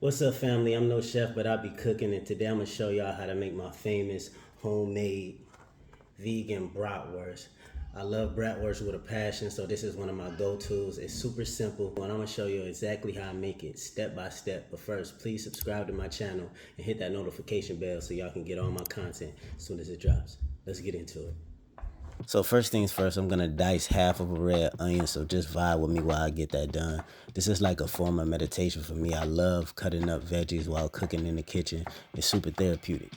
What's up, family? I'm no chef, but I'll be cooking, and today I'm gonna show y'all how to make my famous homemade vegan bratwurst. I love bratwurst with a passion, so this is one of my go-tos. It's super simple, and I'm gonna show you exactly how I make it step by step. But first, please subscribe to my channel and hit that notification bell so y'all can get all my content as soon as it drops. Let's get into it. So first things first, I'm gonna dice half of a red onion, so just vibe with me while I get that done. This is like a form of meditation for me. I love cutting up veggies while cooking in the kitchen. It's super therapeutic.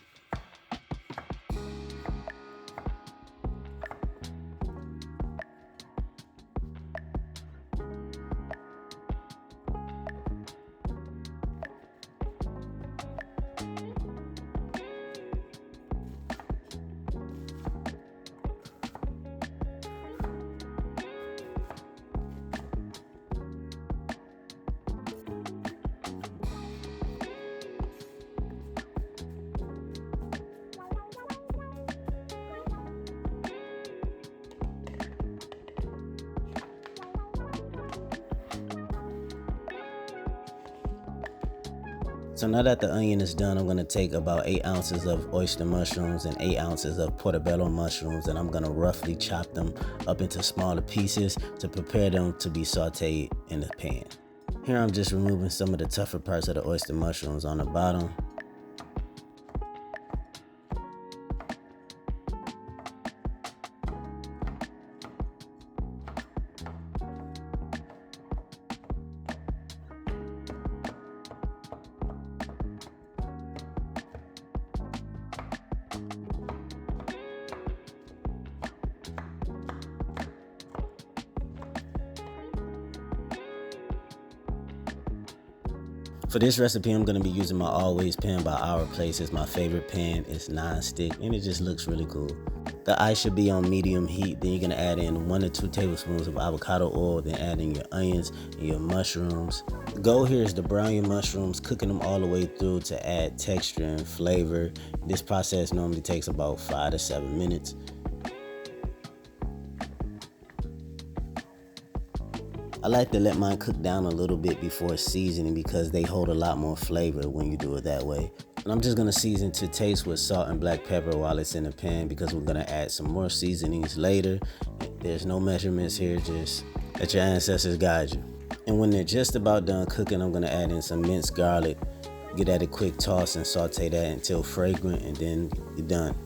So now that the onion is done, I'm gonna take about 8 ounces of oyster mushrooms and 8 ounces of portobello mushrooms, and I'm gonna roughly chop them up into smaller pieces to prepare them to be sauteed in the pan. Here I'm just removing some of the tougher parts of the oyster mushrooms on the bottom. For this recipe, I'm going to be using my Always pan by Our Place. It's my favorite pan. It's non-stick and it just looks really cool. The ice should be on medium heat. Then you're going to add in 1 to 2 tablespoons of avocado oil. Then add in your onions and your mushrooms. The goal here is to brown your mushrooms, cooking them all the way through to add texture and flavor. This process normally takes about 5 to 7 minutes. I like to let mine cook down a little bit before seasoning because they hold a lot more flavor when you do it that way. And I'm just gonna season to taste with salt and black pepper while it's in the pan because we're gonna add some more seasonings later. There's no measurements here, just let your ancestors guide you. And when they're just about done cooking, I'm gonna add in some minced garlic, get that a quick toss and saute that until fragrant, and then you're done.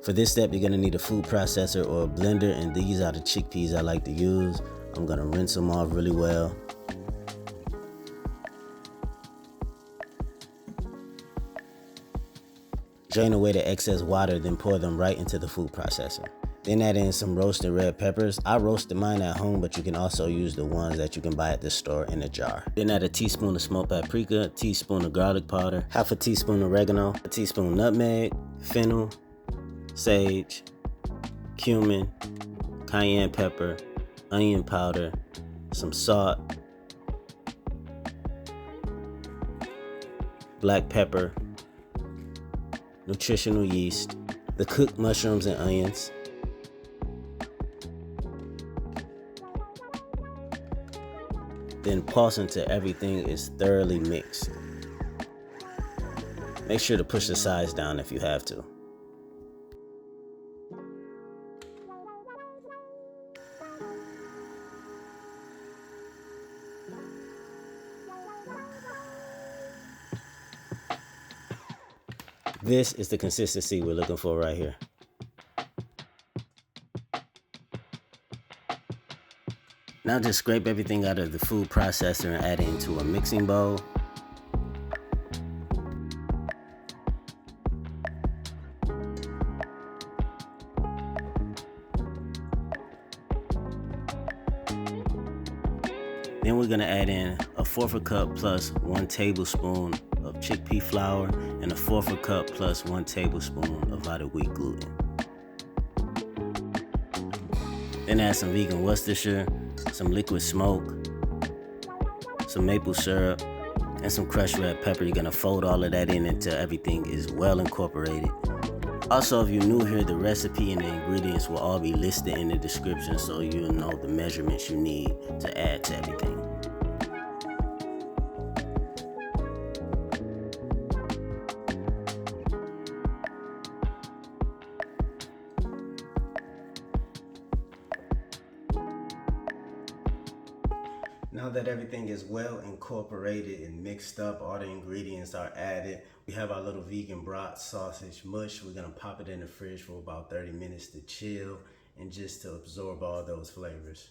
For this step, you're gonna need a food processor or a blender, and these are the chickpeas I like to use. I'm gonna rinse them off really well. Drain away the excess water, then pour them right into the food processor. Then add in some roasted red peppers. I roasted mine at home, but you can also use the ones that you can buy at the store in a jar. Then add a teaspoon of smoked paprika, a teaspoon of garlic powder, half a teaspoon of oregano, a teaspoon of nutmeg, fennel, sage, cumin, cayenne pepper, onion powder, some salt, black pepper, nutritional yeast, the cooked mushrooms and onions, then pulse until everything is thoroughly mixed. Make sure to push the sides down if you have to. This is the consistency we're looking for right here. Now just scrape everything out of the food processor and add it into a mixing bowl. Then we're gonna add in a 1/4 cup plus 1 tablespoon of chickpea flour and a 1/4 cup plus 1 tablespoon of vital wheat gluten. Then add some vegan Worcestershire, some liquid smoke, some maple syrup, and some crushed red pepper. You're gonna fold all of that in until everything is well incorporated. Also, if you're new here, the recipe and the ingredients will all be listed in the description so you'll know the measurements you need to add to everything. Now that everything is well incorporated and mixed up, all the ingredients are added, we have our little vegan broth sausage mush. We're gonna pop it in the fridge for about 30 minutes to chill and just to absorb all those flavors.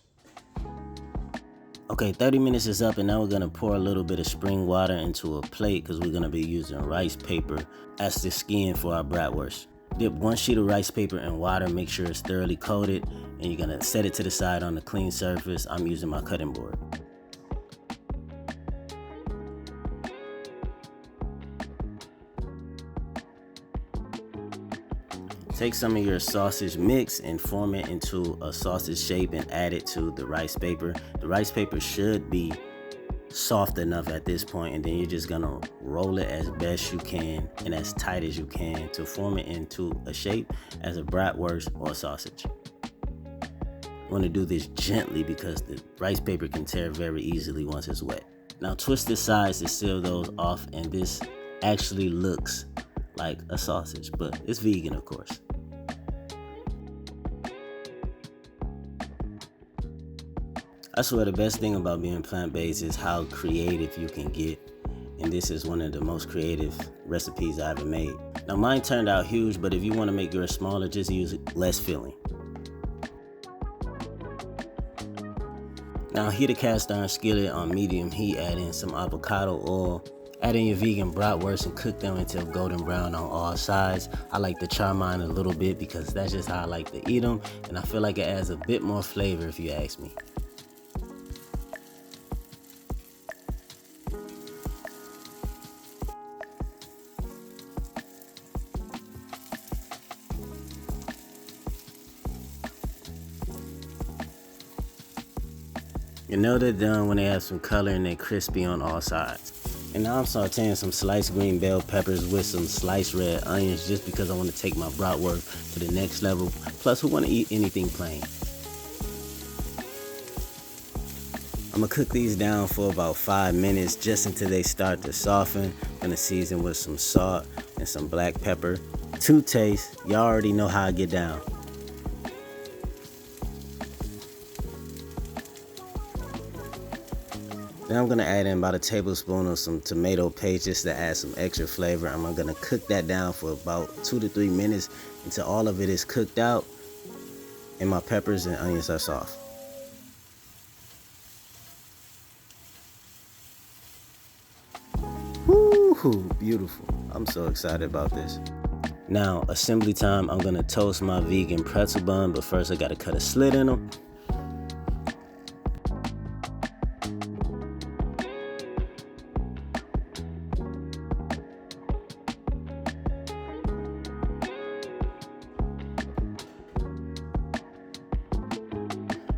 Okay, 30 minutes is up, and now we're gonna pour a little bit of spring water into a plate because we're gonna be using rice paper as the skin for our bratwurst. Dip one sheet of rice paper in water, make sure it's thoroughly coated, and you're gonna set it to the side on a clean surface. I'm using my cutting board. Take some of your sausage mix and form it into a sausage shape and add it to the rice paper. The rice paper should be soft enough at this point, and then you're just gonna roll it as best you can and as tight as you can to form it into a shape as a bratwurst or sausage. You want to do this gently because the rice paper can tear very easily once it's wet. Now twist the sides to seal those off, and this actually looks like a sausage, but it's vegan, of course. I swear the best thing about being plant-based is how creative you can get, and this is one of the most creative recipes I ever made. Now mine turned out huge, but if you want to make yours smaller, just use less filling. Now heat a cast iron skillet on medium heat, add in some avocado oil, add in your vegan bratwurst and cook them until golden brown on all sides. I like to char mine a little bit because that's just how I like to eat them, and I feel like it adds a bit more flavor if you ask me. You know they're done when they have some color and they're crispy on all sides. And now I'm sauteing some sliced green bell peppers with some sliced red onions just because I want to take my bratwurst to the next level. Plus, who want to eat anything plain? I'm going to cook these down for about 5 minutes just until they start to soften. I'm going to season with some salt and some black pepper. To taste, y'all already know how I get down. Then I'm gonna add in about a tablespoon of some tomato paste just to add some extra flavor. I'm gonna cook that down for about 2 to 3 minutes until all of it is cooked out and my peppers and onions are soft. Woo, beautiful. I'm so excited about this. Now, assembly time. I'm gonna toast my vegan pretzel bun, but first I gotta cut a slit in them.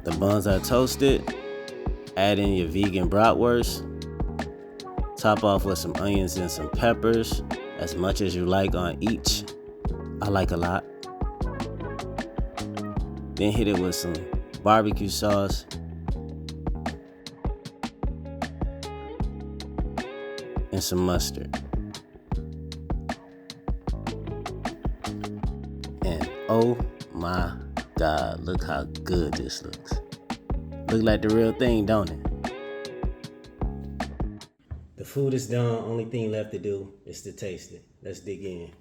The buns are toasted. Add in your vegan bratwurst. Top off with some onions and some peppers, as much as you like on each. I like a lot. Then hit it with some barbecue sauce. And some mustard. And oh my God, look how good this looks. Look like the real thing, don't it? The food is done. Only thing left to do is to taste it. Let's dig in.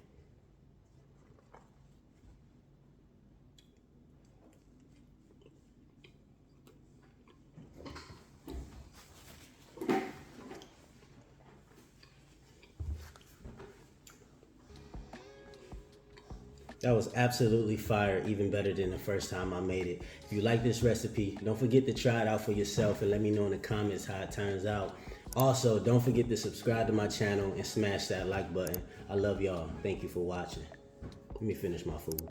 That was absolutely fire, even better than the first time I made it. If you like this recipe, don't forget to try it out for yourself and let me know in the comments how it turns out. Also, don't forget to subscribe to my channel and smash that like button. I love y'all. Thank you for watching. Let me finish my food.